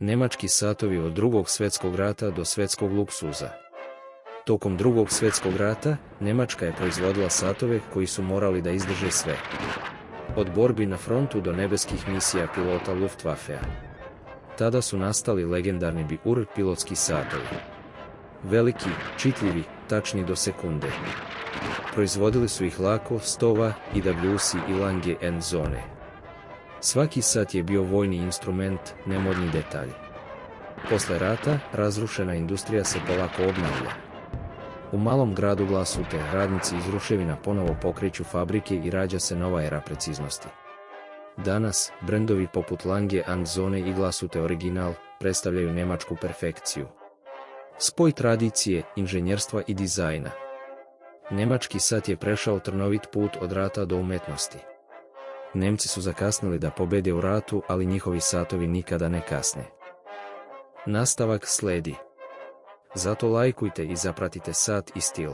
Nemački satovi od Drugog svjetskog rata do svjetskog luksuza. Tokom Drugog svjetskog rata, Njemačka je proizvodila satove koji su morali da izdrže sve. Od borbi na frontu do nebeskih misija pilota Luftwaffea. Tada su nastali legendarni BUR pilotski satovi. Veliki, čitljivi, tačni do sekunde. Proizvodili su ih lako, Stova, IWC i Lange & Söhne. Svaki sat je bio vojni instrument, ne modni detalj. Posle rata, razrušena industrija se polako obnavlja. U malom gradu Glasute radnici iz ruševina ponovo pokreću fabrike i rađa se nova era preciznosti. Danas, brendovi poput Lange & Söhne i Glasute Original predstavljaju njemačku perfekciju. Spoj tradicije, inženjerstva i dizajna. Njemački sat je prešao trnovit put od rata do umetnosti. Nemci su zakasnili da pobede u ratu, ali njihovi satovi nikada ne kasne. Nastavak sledi. Zato lajkujte i zapratite Sat i stil.